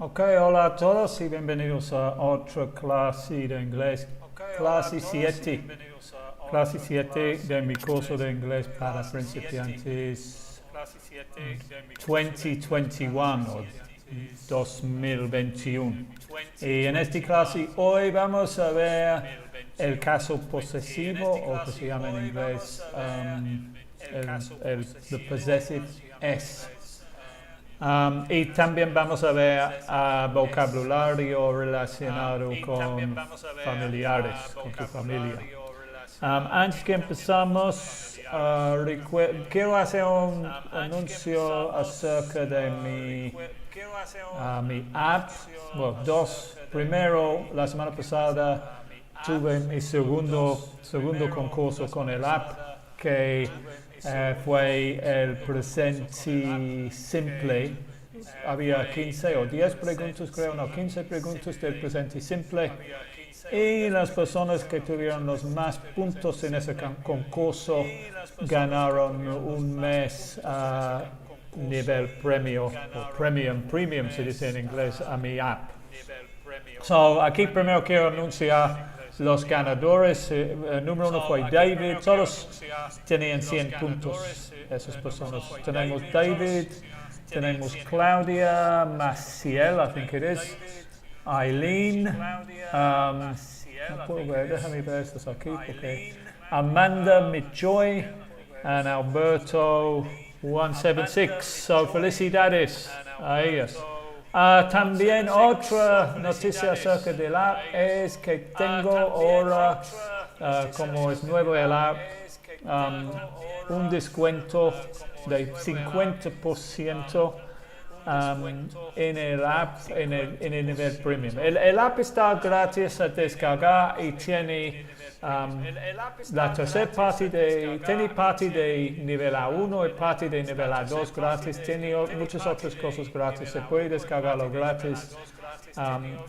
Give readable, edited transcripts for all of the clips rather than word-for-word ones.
Ok, hola a todos y bienvenidos a otra clase de inglés. Clase 7. Clase 7 de mi curso de inglés para principiantes 2021 o 2021. Y en esta clase hoy vamos a ver el caso posesivo, o que se llama en inglés the possessive S. Y también vamos a ver vocabulario relacionado con familiares, con tu familia. Antes que empezamos, quiero hacer un anuncio acerca de mi app. Bueno, dos. Primero, la semana pasada tuve mi segundo concurso con el app, que fue el presente simple. Había 15 o 10 preguntas, creo, 15 preguntas del presente simple. Y las personas que tuvieron los más puntos en ese concurso ganaron un mes a nivel premio, o premium se dice en inglés, a mi app. Aquí primero quiero anunciar los ganadores. Número 1 fue David. Todos tenían 100 puntos, esas personas. Tenemos David, tenemos Claudia, Maciel, I think it is, Eileen, no puedo ver, déjame ver estos aquí, porque Amanda Michoy, and Alberto 176. So, felicidades a ellos. También otra noticia acerca del app es que tengo ahora, como es nuevo el app, un descuento de 50% en el app, en el nivel premium. El app está gratis a descargar y tiene la tercera parte tiene parte de nivel A1 y parte de nivel A2 gratis. Tiene muchas otras cosas gratis. Se puede descargarlo gratis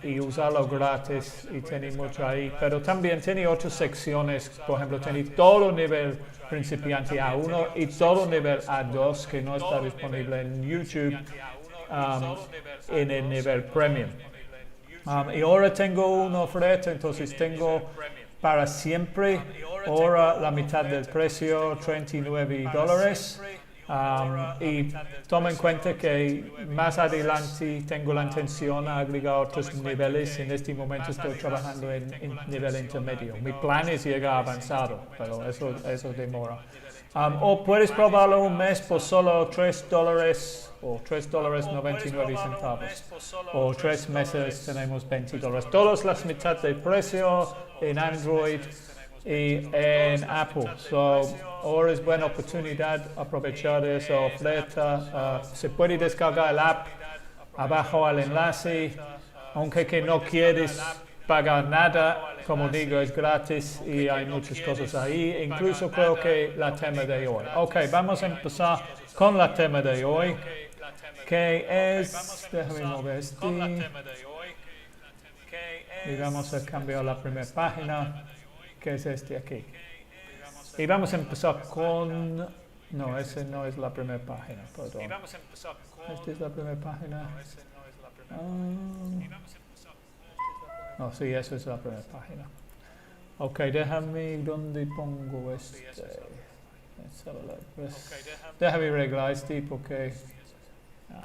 y usarlo gratis, y tiene mucho ahí. Pero también tiene otras secciones. Por ejemplo, tiene todo nivel principiante A1 y todo nivel A2 que no está disponible en YouTube en el nivel premium. Y ahora tengo una oferta, entonces tengo para siempre, ahora la mitad del precio, $39. Y toma en cuenta que más adelante tengo la intención de agregar otros niveles. En este momento estoy trabajando en nivel intermedio. Mi plan es llegar avanzado, pero eso demora. O puedes probarlo un mes por solo $3 o $3.99. O 3 meses tenemos $20. Todas las mitades del precio en Android y en Apple. Ahora es buena oportunidad aprovechar esa oferta. Se puede descargar el app abajo al enlace, aunque que no quieres pagar nada, como digo, es gratis y hay muchas cosas ahí, incluso creo que la tema de hoy. Ok, vamos a empezar con la tema de hoy, que es, déjame mover y vamos a cambiar la primera página, que es este aquí. Y vamos a empezar con, no, ese no es la primera página, perdón. Esta es la primera página. No, sí, eso es la primera página. Ok, déjame, ¿dónde pongo este? Déjame arreglar este porque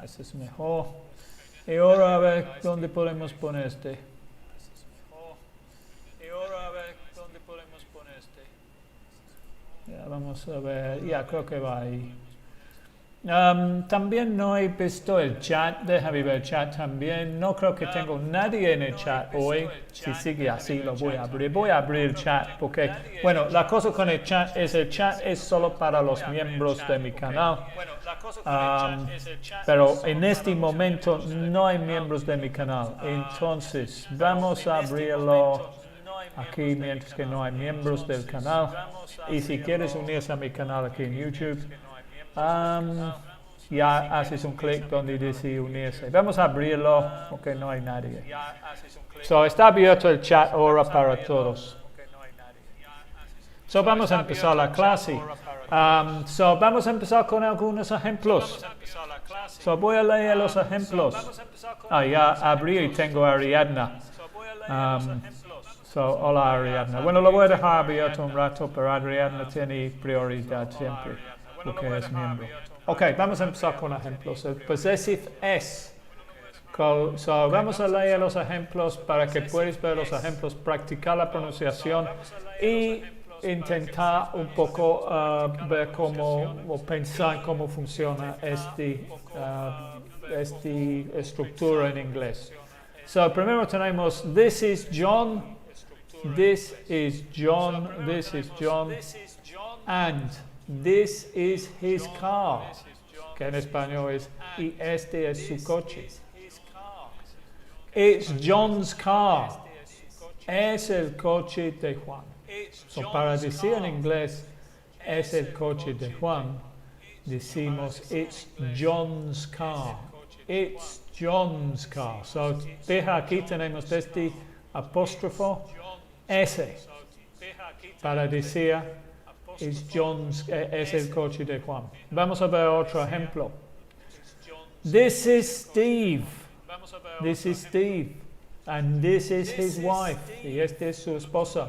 ese es mejor. Y ahora a ver dónde podemos poner este. Ya, vamos a ver, ya creo que va ahí. También no he visto el chat, déjame ver el chat también. No creo que tengo nadie en el chat hoy. Si sigue así lo voy a abrir. Voy a abrir el chat porque, bueno, la cosa con el chat es solo para los miembros de mi canal. Pero en este momento no hay miembros de mi canal. Entonces, vamos a abrirlo aquí mientras que no hay miembros del canal. Y si quieres unirse a mi canal aquí en YouTube, ya haces un clic donde dice unirse. Vamos a abrirlo porque no hay nadie. Está abierto el chat ahora para todos. So, vamos a empezar la clase. Vamos a empezar con algunos ejemplos. So, voy a leer los ejemplos. Ya abrí y tengo a Ariadna. Hola Ariadna. Bueno, lo voy a dejar abierto un rato, pero Ariadna tiene prioridad siempre, porque es miembro. Ok, vamos a empezar con ejemplos. El possessive es. Vamos a leer los ejemplos para que puedas ver los ejemplos, practicar la pronunciación y intentar un poco ver o pensar cómo funciona esta estructura en inglés. Primero tenemos this is John, this is John, this is John, and this is his car, que en español es y este es su coche. It's John's car, es el coche de Juan. Para decir en inglés es el coche de Juan, decimos it's John's car. It's John's car. Deja aquí tenemos este apóstrofo S para decir es el coche de Juan. Vamos a ver otro ejemplo. This is Steve. This is Steve. And this is his wife. Y esta es su esposa.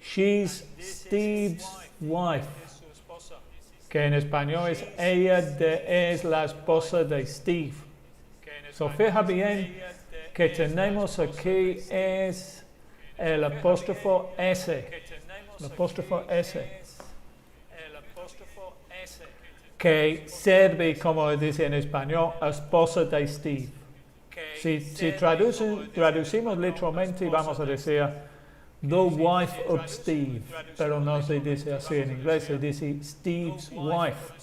She's Steve's wife. Que en español es es la esposa de Steve. Fija bien que tenemos aquí es el apóstrofo S. El apóstrofo S. Que sirve, como dice en español, esposa de Steve. Si traducimos literalmente, vamos a decir the wife of Steve, pero no se dice así en inglés, se dice Steve's wife.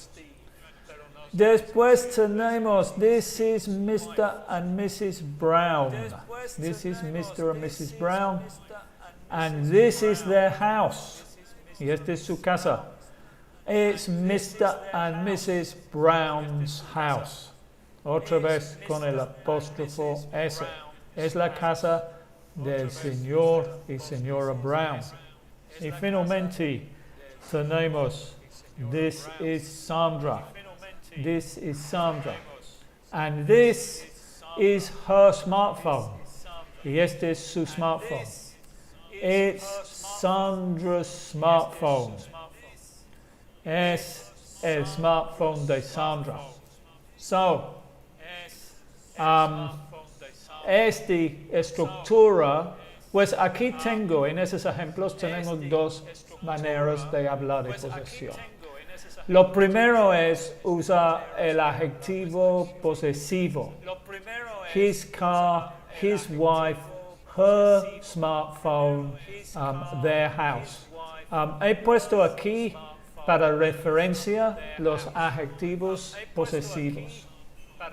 Después tenemos this is Mr. and Mrs. Brown. This is Mr. and Mrs. Brown. And this is their house. Y esta es su casa. It's Mr. and Mrs. Brown's house. Otra vez con el apóstrofo S. Es la casa del señor y señora Brown. Y finalmente tenemos this is Sandra. This is Sandra. And this is her smartphone. Y este es su smartphone. It's Sandra's smartphone. Es el smartphone de Sandra. Esta estructura, pues aquí tengo, en esos ejemplos tenemos dos maneras de hablar de posesión. Lo primero es usar el adjetivo posesivo. His car, his wife, her smartphone, their house. He puesto aquí para referencia los adjetivos posesivos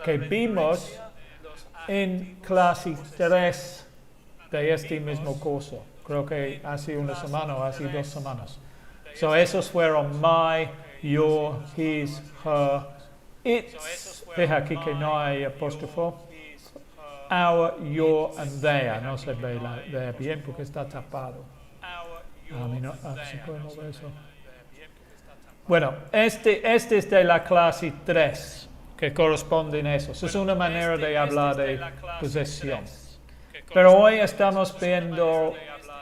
que vimos en clase 3 de este mismo curso. Creo que hace una semana o hace 2 semanas. Esos fueron my, your, his, her, its. Deja aquí que no hay apóstrofo. Our, your, and their. No se ve bien porque está tapado. ¿Se puede mover eso? Bueno, este es de la clase 3, que corresponde a eso. Es una manera de hablar de posesión. Pero hoy estamos viendo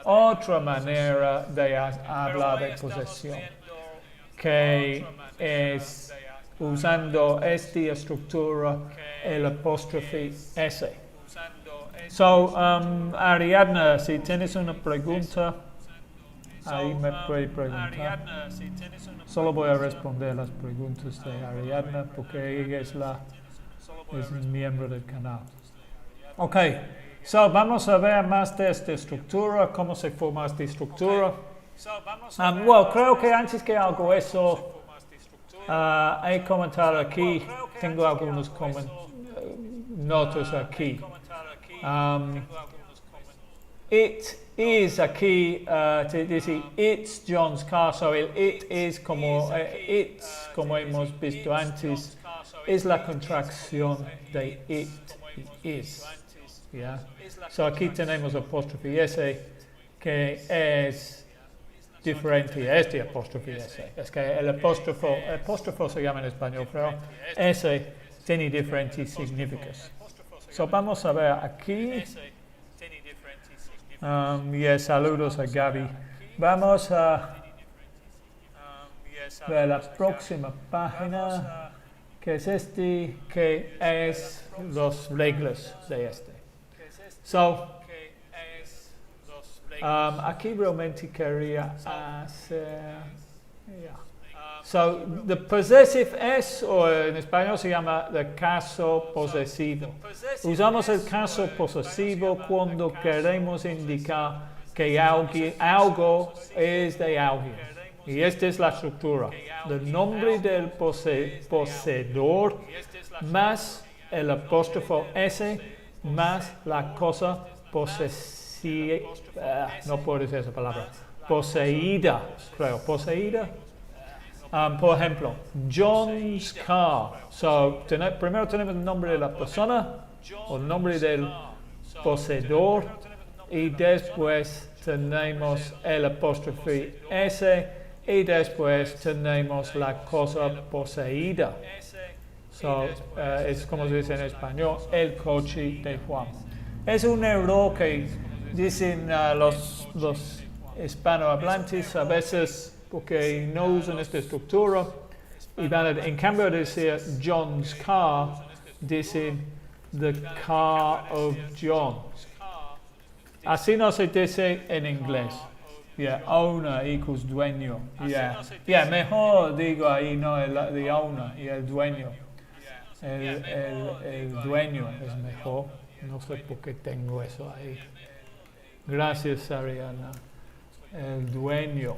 otra manera de hablar de posesión, que es usando esta estructura, el apóstrofe S. Ariadna, si tienes una pregunta, ahí me puede preguntar. Solo voy a responder las preguntas de Ariadna porque ella es un miembro del canal. Ok, vamos a ver más de esta estructura, cómo se forma esta estructura. Creo que antes que hago eso, he comentado aquí, tengo algunos notas aquí. It is aquí, dice it's John's car, el it is como hemos visto antes, es la contracción de it y is. Yeah? Aquí tenemos apóstrofe S, que es diferente este apóstrofe S. Es que el apóstrofo se llama en español, pero S tiene diferentes significados. So, vamos a ver aquí. Saludos a Gaby. Vamos a ver la próxima página, que es que es las reglas de este. So, aquí realmente quería hacer... So, the possessive S, o en español se llama el caso posesivo. Usamos el caso posesivo cuando queremos indicar que algo es de alguien. Y esta es la estructura. El nombre del poseedor más el apóstrofo S más la cosa posesiva. No puedo decir esa palabra. Poseída, creo. Poseída. Por ejemplo, John's car. So, primero tenemos el nombre de la persona, o el nombre del poseedor, y después tenemos el apóstrofe S, y después tenemos la cosa poseída. So, es como se dice en español, el coche de Juan. Es un error que dicen los hispanohablantes a veces, porque no usan esta estructura, y en cambio de decir John's car, dicen the car of John. Así no se dice en inglés. Owner equals dueño. Mejor digo ahí, no, el owner y el dueño. El dueño es mejor. No sé por qué tengo eso ahí. Gracias, Ariana. El dueño.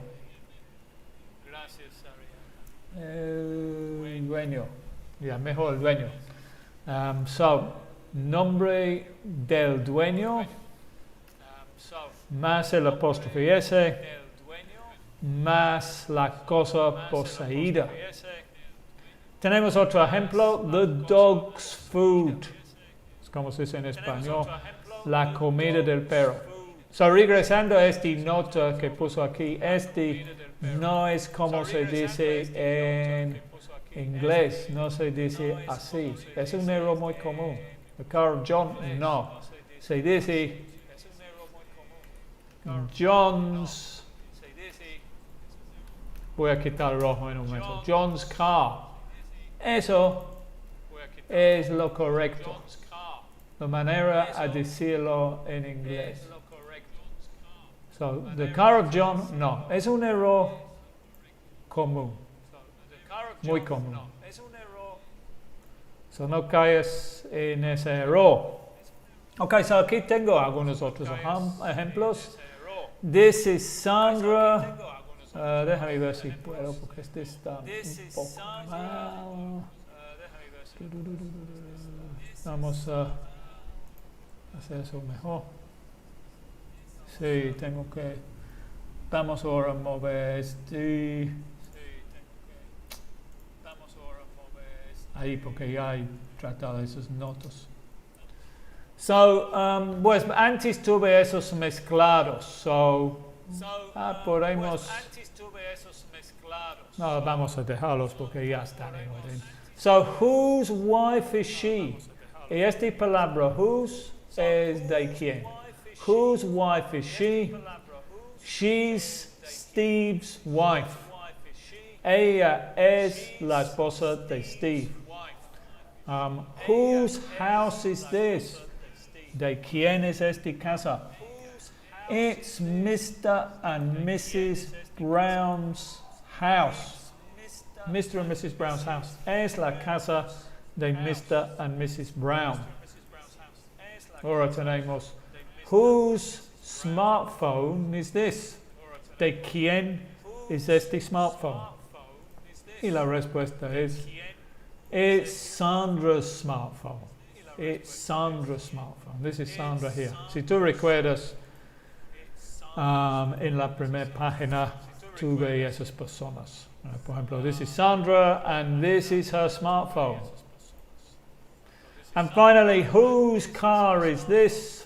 El dueño. Mejor el dueño. So, nombre del dueño más el apóstrofe S más la cosa poseída. Tenemos otro ejemplo, the dog's food. Es como se dice en español, la comida del perro. So, regresando a esta nota que puso aquí, no es como se dice en inglés, no se dice así. Es un error muy común. The car of John, no. Se dice John's. Voy a quitar el rojo en un momento. John's car. Eso es lo correcto. La manera a decirlo en inglés. So, the car of John, no. Es un error común. Muy común. So, no caigas en ese error. Ok, so aquí tengo algunos otros ejemplos. This is Sandra. Déjame ver si puedo, porque este está un poco mal. Vamos a hacer eso mejor. Sí, tengo que... Vamos ahora a mover ahí, porque ya he tratado esas notas. So, pues antes tuve esos mezclados. Podemos... No, vamos a dejarlos porque ya están en orden. So, whose wife is she? Y esta palabra, whose, es de quién. Whose wife is she? She's Steve's wife. Ella es la esposa de Steve. Whose house is this? ¿De quién es esta casa? It's Mr. and Mrs. Brown's house. Mr. and Mrs. Brown's house. Es la casa de Mr. and Mrs. Brown. Ahora tenemos, whose smartphone is this? ¿De quién es este smartphone? Y la respuesta es, it's Sandra's smartphone. It's Sandra's smartphone. This is Sandra here. Si tú recuerdas, en la primera página tuve esas personas. Por ejemplo, this is Sandra and this is her smartphone. And finally, whose car is this?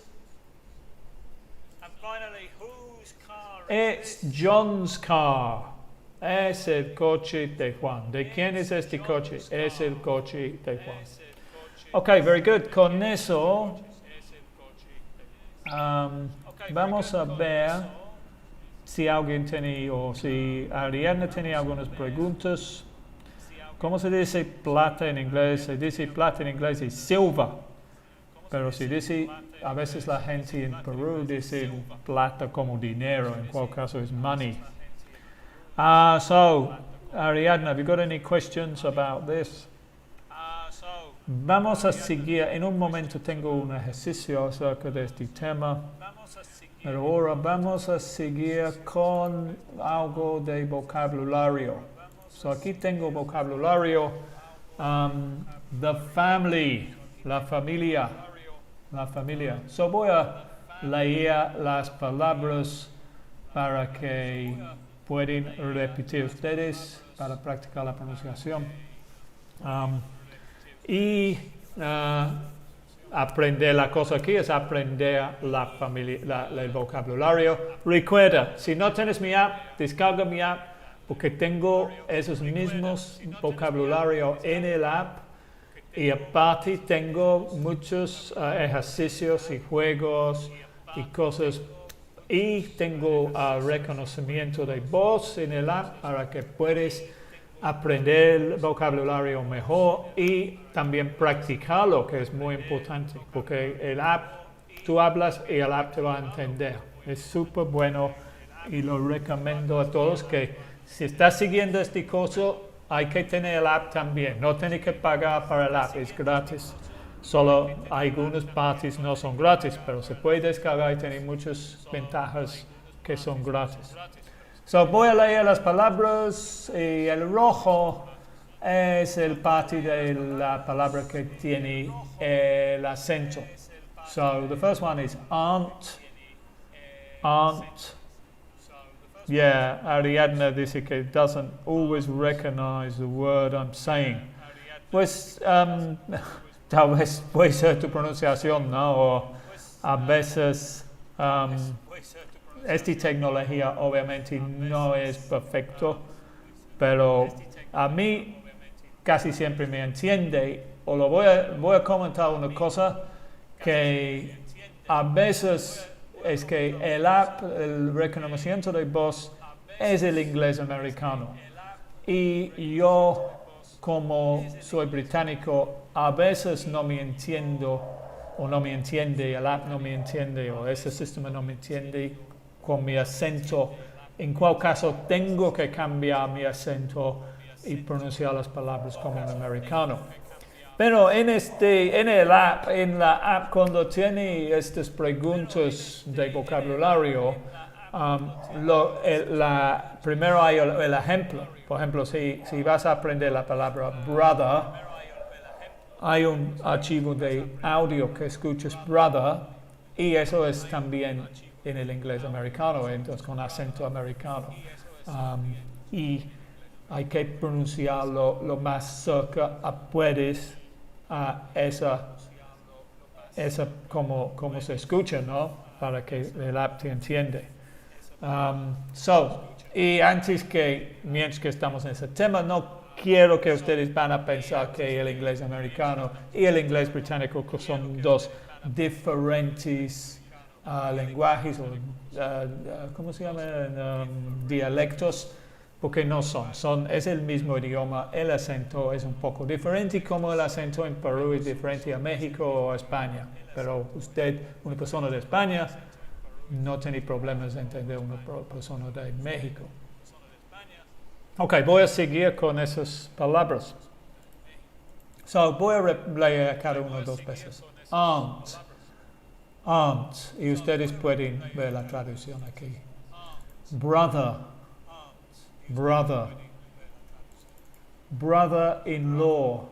It's John's car. Es el coche de Juan. ¿De quién es este coche? Es el coche de Juan. Ok, very good. Con eso, vamos a ver si alguien tiene o si Ariadna tiene algunas preguntas. ¿Cómo se dice plata en inglés? Se dice plata en inglés y silver. Pero si dice, a veces la gente en Perú dice plata como dinero, en cual caso es money. So, Ariadna, have you got any questions about this? Vamos a seguir, en un momento tengo un ejercicio acerca de este tema, pero ahora vamos a seguir con algo de vocabulario. So, aquí tengo vocabulario, the family, la familia. So, voy a leer las palabras para que pueden repetir ustedes para practicar la pronunciación. Aprender la cosa aquí es aprender la familia, el vocabulario. Recuerda, si no tienes mi app, descarga mi app porque tengo esos mismos vocabulario en el app y aparte tengo muchos ejercicios y juegos y cosas. Y tengo reconocimiento de voz en el app para que puedas aprender el vocabulario mejor y también practicarlo, que es muy importante, porque el app, tú hablas y el app te va a entender. Es súper bueno y lo recomiendo a todos que si estás siguiendo este curso, hay que tener el app también. No tienes que pagar para el app, es gratis. Solo algunas partes no son gratis, pero se puede descargar y tiene muchas ventajas que son gratis. So, voy a leer las palabras y el rojo es el parte de la palabra que tiene el acento. So, the first one is aunt. Yeah, Ariadna dice que doesn't always recognize the word I'm saying. Pues, tal vez puede ser tu pronunciación, ¿no? O a veces esta tecnología obviamente no es perfecto, pero a mí casi siempre me entiende. O lo voy a comentar una cosa que a veces es que el app, el reconocimiento de voz es el inglés americano. Y yo, como soy británico, a veces no me entiendo o no me entiende, el app no me entiende o ese sistema no me entiende con mi acento, en cual caso tengo que cambiar mi acento y pronunciar las palabras como un americano. Pero en la app cuando tiene estas preguntas de vocabulario, primero hay el ejemplo. Por ejemplo, si vas a aprender la palabra brother, hay un archivo de audio que escuchas brother y eso es también en el inglés americano, entonces con acento americano. Y hay que pronunciarlo lo más cerca puedes a esa como se escucha, ¿no? Para que el app te entiende. Y mientras que estamos en ese tema, no quiero que ustedes van a pensar que el inglés americano y el inglés británico son dos diferentes lenguajes o ¿cómo se llaman? Dialectos, porque no es el mismo idioma, el acento es un poco diferente, como el acento en Perú es diferente a México o a España, pero usted, una persona de España, no tiene problemas de entender una persona de México. Ok, voy a seguir con esas palabras. So, voy a leer cada uno 2 veces. Aunt, y ustedes pueden ver la traducción aquí. Brother, brother-in-law,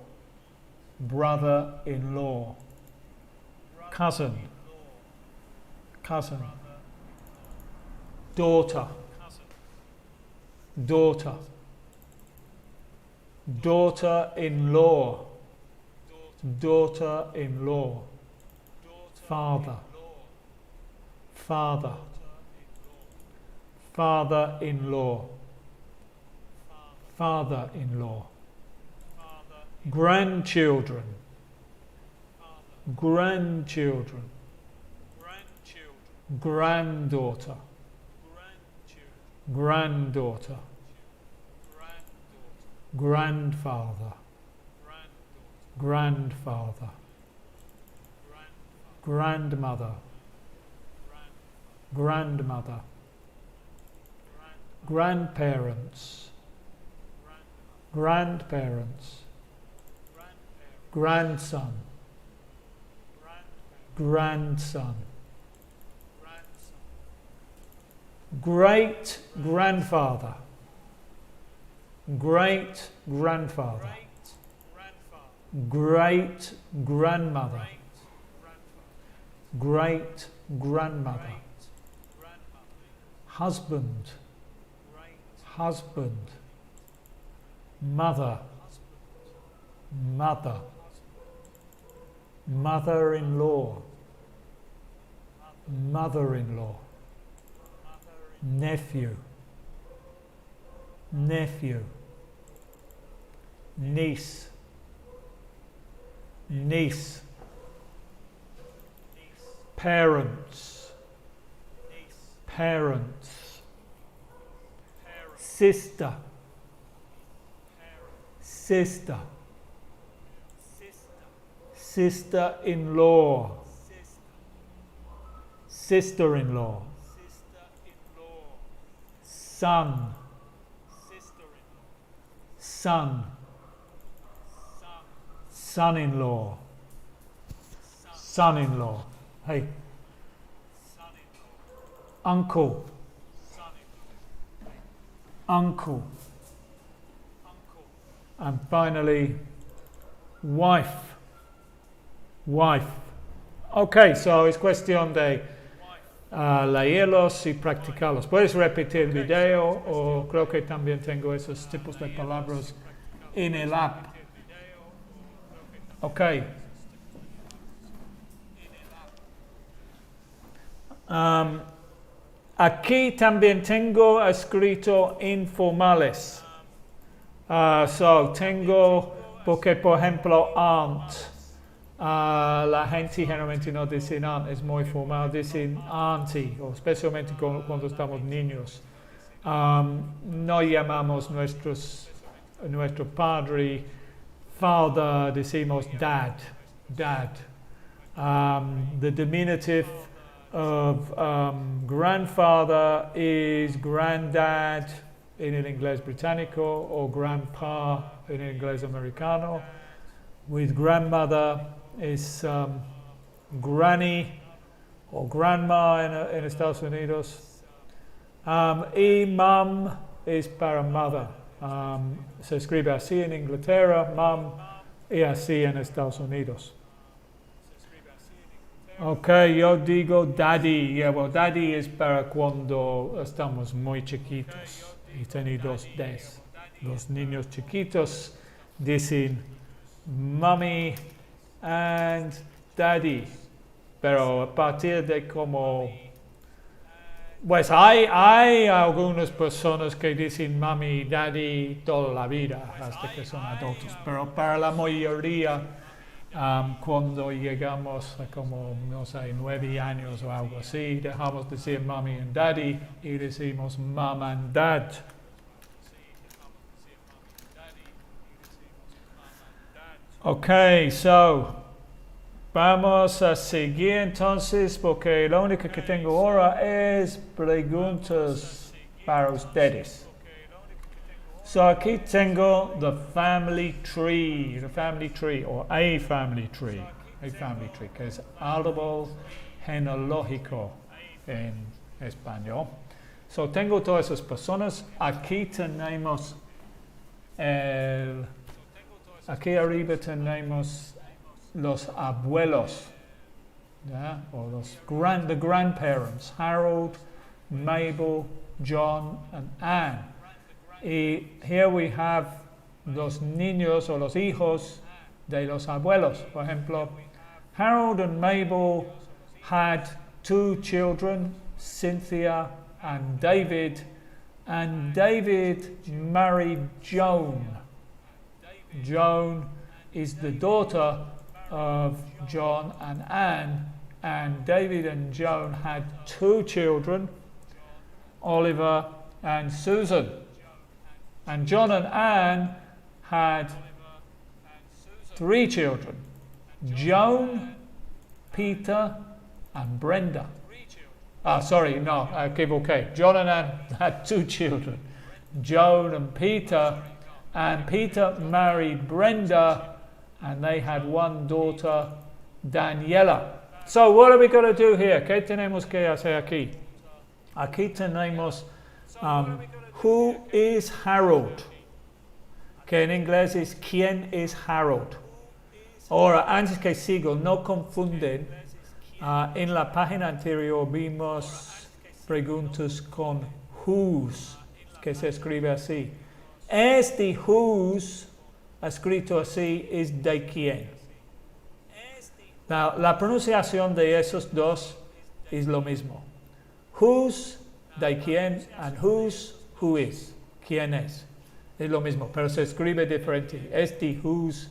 cousin, daughter, daughter-in-law, father, father-in-law, father-in-law. Grandchildren, grandchildren. Granddaughter, granddaughter. Grandfather, grandfather. Grandmother, grandmother. Grandparents, grandparents. Grandson, grandson. Great grandfather, great grandfather. Great grandmother, great grandmother. Husband, husband. Mother, mother. Mother-in-law, mother-in-law. Nephew, nephew. Niece, niece. Parents, parents. Sister, sister. Sister-in-law, sister-in-law. Son, son. Son-in-law, son-in-law. Hey. Uncle, uncle. And finally, wife, wife. Ok, so es cuestión de leerlos y practicarlos. Puedes repetir el video o creo que también tengo esos tipos de palabras en el app. Ok. Aquí también tengo escrito informales. So tengo, porque por ejemplo, aunt. La gente generalmente no dice aunt, es muy formal, dicen auntie, o especialmente cuando estamos niños. No llamamos nuestro padre father, decimos dad, dad. The diminutive of grandfather is granddad en el inglés británico o grandpa en el inglés americano. With grandmother is granny o grandma en Estados Unidos. Y mom es para mother. Se escribe así en Inglaterra, mom, y así en Estados Unidos. Ok, yo digo daddy. Yeah, well, daddy es para cuando estamos muy chiquitos. Y tengo dos Ds. Los niños chiquitos dicen mommy and daddy. Pero a partir de como... Pues hay algunas personas que dicen mami y daddy toda la vida hasta que son adultos. Pero para la mayoría... cuando llegamos a como, no sé, 9 años o algo así, dejamos de decir mommy and daddy y decimos mom and dad. Ok, so, vamos a seguir entonces porque lo único que tengo ahora es preguntas para ustedes. So aquí tengo the family tree, or a family tree, que es árbol genealógico en español. So tengo todas esas personas. Aquí tenemos aquí arriba tenemos los abuelos, ¿ya? O the grandparents, Harold, Mabel, John, and Anne. Y here we have los niños o los hijos de los abuelos. Por ejemplo, Harold and Mabel had 2 children, Cynthia and David. And David married Joan. Joan is the daughter of John and Anne, and David and Joan had 2 children, Oliver and Susan. And John and Anne had 3 children, Joan, Peter, and Brenda. John and Anne had 2 children, Joan and Peter married Brenda, and they had 1 daughter, Daniela. So what are we going to do here? ¿Qué tenemos que hacer aquí? Aquí tenemos who is Harold, que en inglés es ¿quién es Harold? Ahora, antes que sigo, no confunden. En la página anterior vimos preguntas con whose, que se escribe así. Este whose, escrito así, es de quién. Now, la pronunciación de esos dos es lo mismo. Whose, de quién, and whose, who is, quién es. Es lo mismo, pero se escribe diferente. Este whose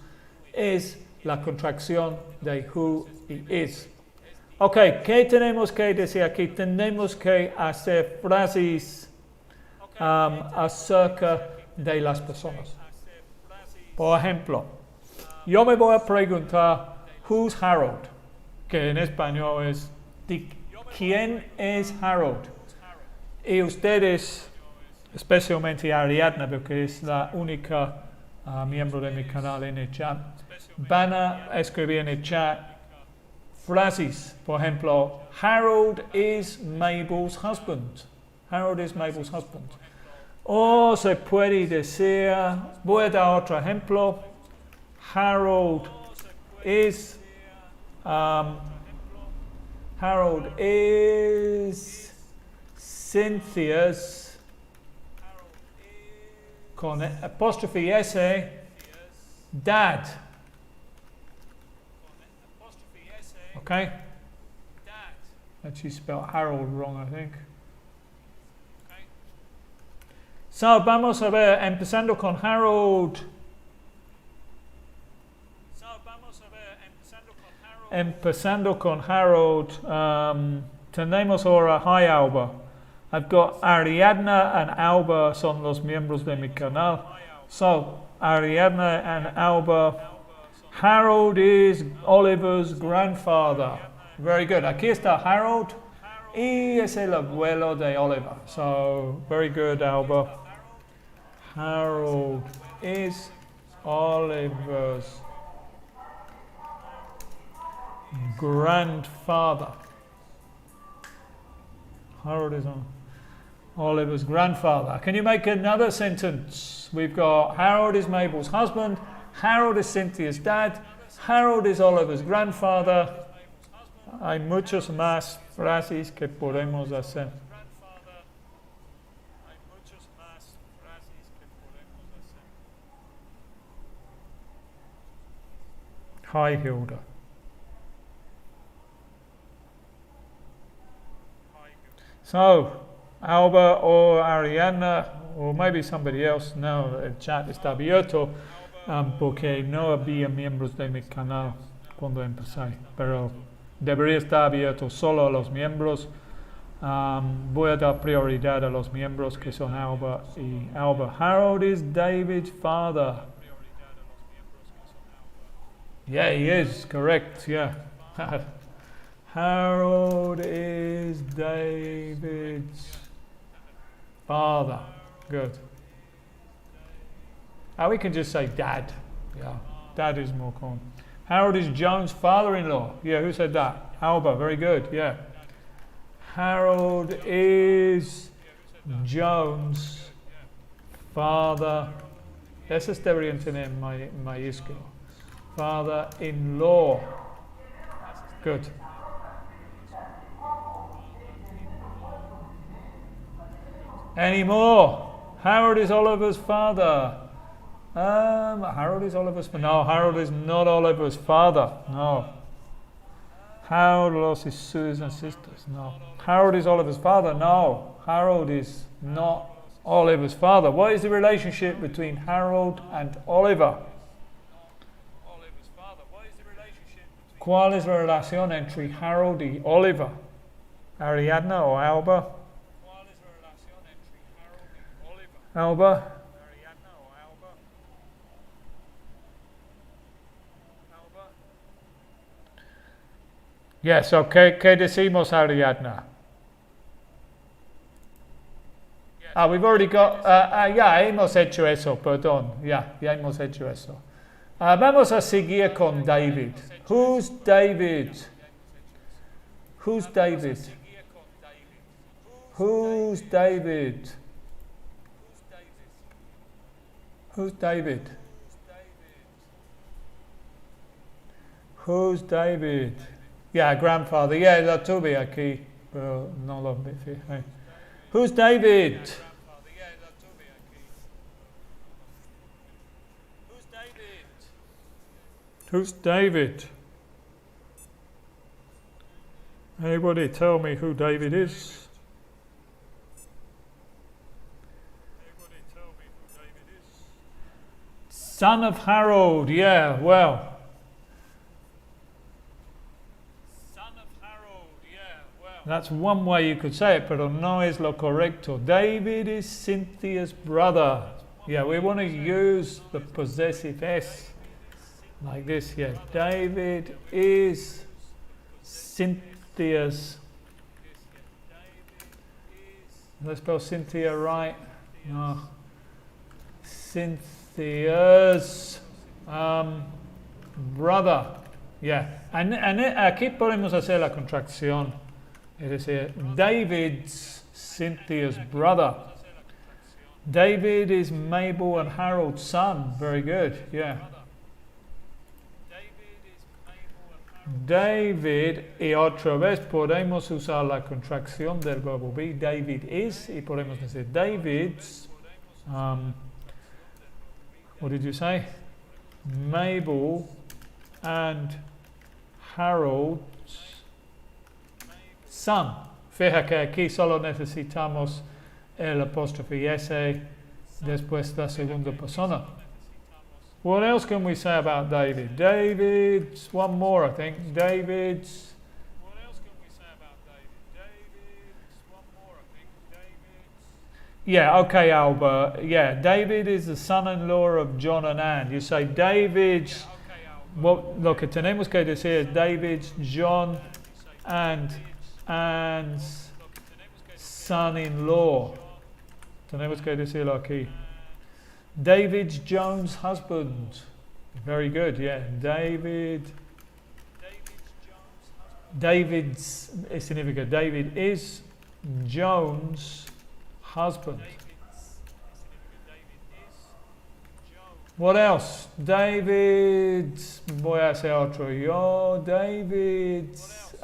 es la contracción de who y is. Ok, ¿qué tenemos que decir aquí? Tenemos que hacer frases acerca de las personas. Por ejemplo, yo me voy a preguntar, who's Harold? Que en español es, ¿quién es Harold? Y ustedes, especialmente Ariadna, porque es la única miembro de mi canal en el chat, van a escribir en el chat frases. Por ejemplo, Harold is Mabel's husband. Harold is Mabel's husband. O se puede decir, voy a dar otro ejemplo, Harold is Cynthia's, con apostrophe S, dad. Okay? Actually spelled Harold wrong, I think. So, vamos a ver, empezando con Harold. Tenemos ahora, hi Alba. I've got Ariadna and Alba son los miembros de mi canal. So, Ariadna and Alba. Harold is Oliver's grandfather. Very good. Aquí está Harold y es el abuelo de Oliver. So, very good, Alba. Harold is Oliver's grandfather. Harold is Oliver's grandfather. Can you make another sentence? We've got Harold is Mabel's husband. Harold is Cynthia's dad. Harold is Oliver's grandfather. Hay muchas más frases que podemos hacer. Hi, Hilda. So, Alba or Ariana, or maybe somebody else. No, el chat está abierto porque no había miembros de mi canal cuando empecé, pero debería estar abierto solo a los miembros. Voy a dar prioridad a los miembros que son Alba y Alba. Harold is David's father. Yeah, he is, correct, yeah. Harold is David's father. Good. We can just say dad. Yeah, dad is more common. Harold is Joan's father-in-law. Yeah, who said that? Alba, very good, yeah. Harold is Joan's father. Ese deberían tener mayúsculo. Father-in-law. Good. Any more? Harold is Oliver's father. Harold is Oliver's father. No, Harold is not Oliver's father. No. Harold lost his Susan sisters. No. Harold is Oliver's father. No. Harold is not Oliver's father. What is the relationship between Harold and Oliver? ¿Cuál es la relación entre Harold y Oliver? Ariadna o Alba? Alba? Yes, okay, ¿qué decimos Ariadna? We've already got, ya hemos hecho eso, perdón, ya hemos hecho eso. Vamos a seguir con David. Who's David? Who's David? Who's David? Who's David? Who's David? Yeah, grandfather. Yeah, lo tuve aquí, pero no lo fijé. Who's David? Who's David? Anybody tell me who David is? Son of Harold, yeah, well. That's one way you could say it, pero no es lo correcto. David is Cynthia's brother. Yeah, we want to use the possessive S like this here. David is Cynthia's. Let's spell Cynthia right. No. Cynthia's brother. Yeah. And aquí podemos hacer la contracción. Es decir, David's Cynthia's brother. David is Mabel and Harold's son. Very good, yeah. David, y otra vez podemos usar la contracción del verbo be. David is, y podemos decir David's, what did you say? Mabel and Harold's son. Fija que aquí solo necesitamos el apóstrofe S después la segunda persona. What else can we say about David? David's, one more I think. David's. What else can we say about David? Yeah, okay, Albert. Yeah, David is the son-in-law of John and Anne. You say David's. Well, lo que tenemos que decir es David's, John and Anne's son-in-law. Tenemos que decirlo aquí. David's Jones' husband. Very good, yeah. David's significa David is Jones' husband. What else? David's, voy a hacer otro yo. David's,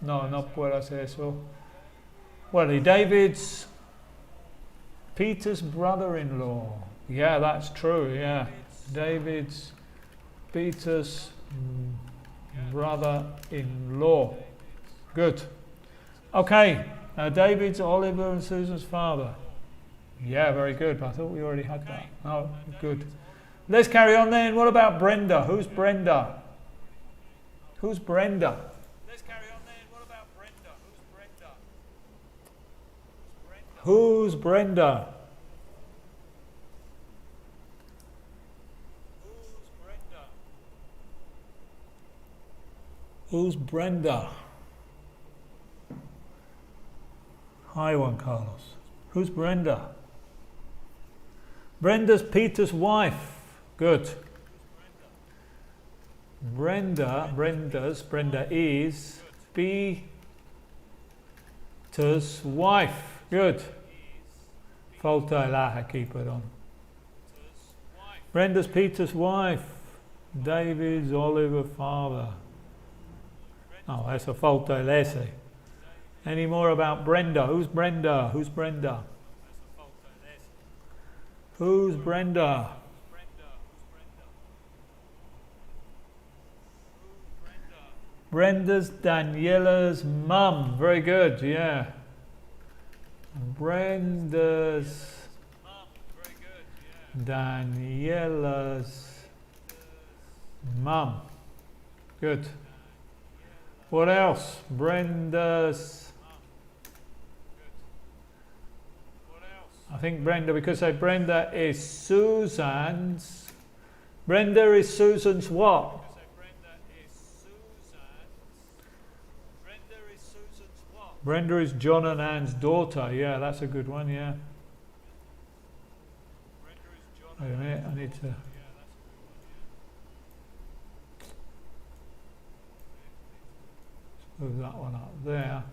no puedo hacer eso. Well, David's Peter's brother-in-law. Yeah, that's true, yeah. David's Peter's brother-in-law. Good. Okay, David's Oliver and Susan's father. Yeah, very good. I thought we already had that. Oh, good. Let's carry on then. What about Brenda? Who's Brenda? Who's Brenda? Let's carry on then. What about Brenda? Who's Brenda? Who's Brenda? Hi, Juan Carlos. Who's Brenda? Brenda's Peter's wife. Good. Brenda is Peter's wife. Good. Falta el A aquí, perdón. Brenda's Peter's wife. David's Oliver father. Oh, that's a falta el S. Any more about Brenda? Who's Brenda? Who's Brenda? Who's Brenda? Brenda's Daniela's mum. Very good, yeah. Brenda's, Daniela's mum. Good. What else? Brenda's. I think Brenda, because Brenda is Susan's. Brenda is Susan's what? Brenda is John and Anne's daughter. Yeah, that's a good one, yeah. Wait a minute, I need to... move that one up there.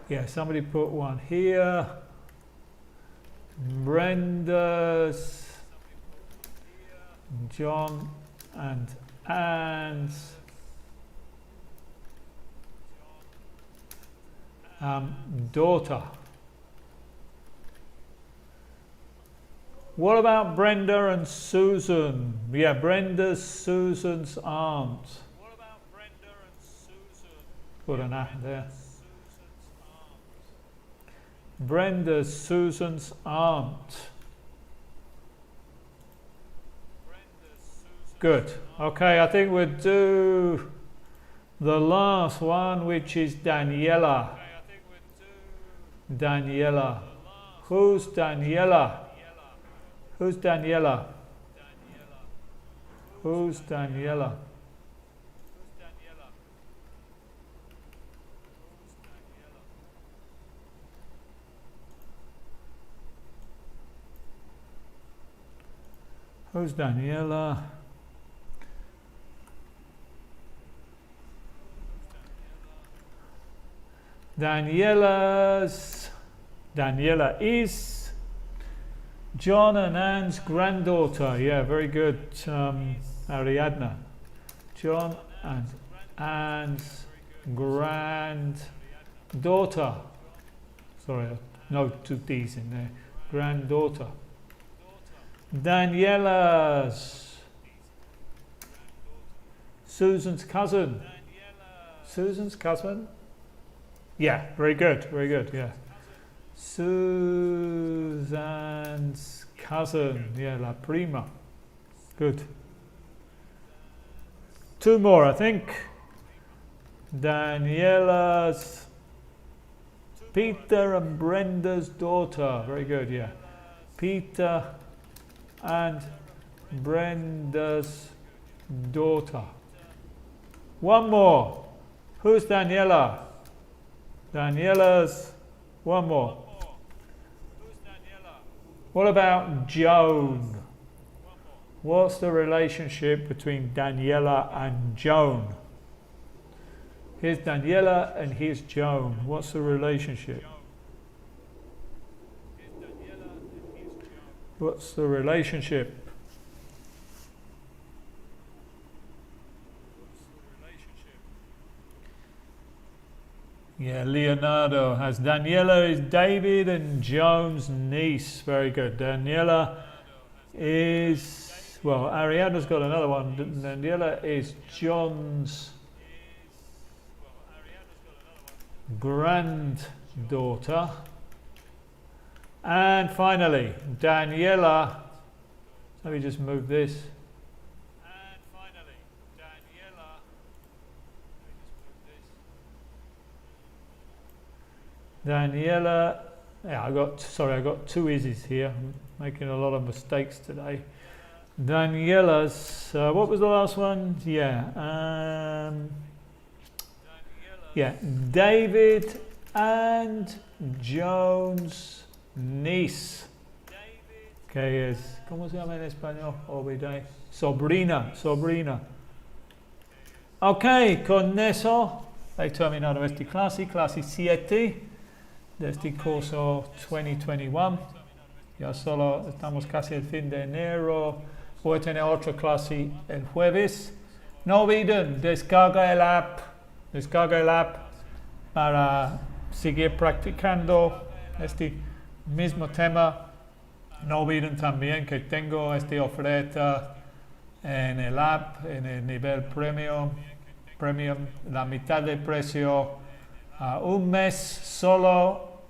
Yeah, somebody put one here. Brenda's, John and Anne's daughter. What about Brenda and Susan? Yeah, Brenda's Susan's aunt. What about Brenda and Susan? Put an at there. Brenda's Susan's aunt. Good. Okay, I think we'll do the last one, which is Daniela. Daniela. Who's Daniela? Who's Daniela? Who's Daniela? Who's Daniela? Daniela is John and Anne's granddaughter. Yeah, very good, Ariadna. John and Anne's granddaughter. Sorry, no two D's in there. Granddaughter. Daniela's Susan's cousin. Susan's cousin? Yeah, very good, yeah. Susan's cousin, yeah, la prima. Good. Two more, I think. Daniela's Peter and Brenda's daughter. Very good, yeah. Peter and Brenda's daughter. One more. Who's Daniela? Daniela's. One more. What about Joan? What's the relationship between Daniela and Joan? Here's Daniela and here's Joan. What's the relationship? What's the relationship? Yeah, Leonardo has Daniela is David and Joan's niece. Very good. Daniela is, well, Ariadna's got another one. Daniela is John's granddaughter. And finally, Daniela, let me just move this. Daniela, yeah, I got two Izzy's here. I'm making a lot of mistakes today. Daniela's, what was the last one? Yeah, yeah, David and Joan's niece. Que es, ¿cómo se llama en español? Olvidé. Sobrina. Ok, con eso he terminado esta clase 7 de este curso 2021. Ya solo estamos casi al fin de enero. Voy a tener otra clase el jueves. No olviden, descarga el app para seguir practicando este mismo tema. No olviden también que tengo esta oferta en el app, en el nivel premium, la mitad del precio Un mes solo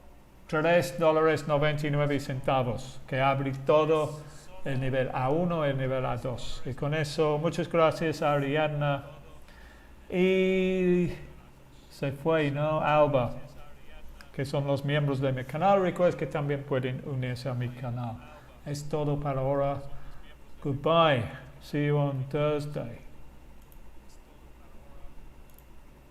$3.99, que abre todo el nivel A1 y el nivel A2. Y con eso, muchas gracias a Ariadna. Y se fue, ¿no? Alba, que son los miembros de mi canal. Recuerden que también pueden unirse a mi canal. Es todo para ahora. Goodbye. See you on Thursday.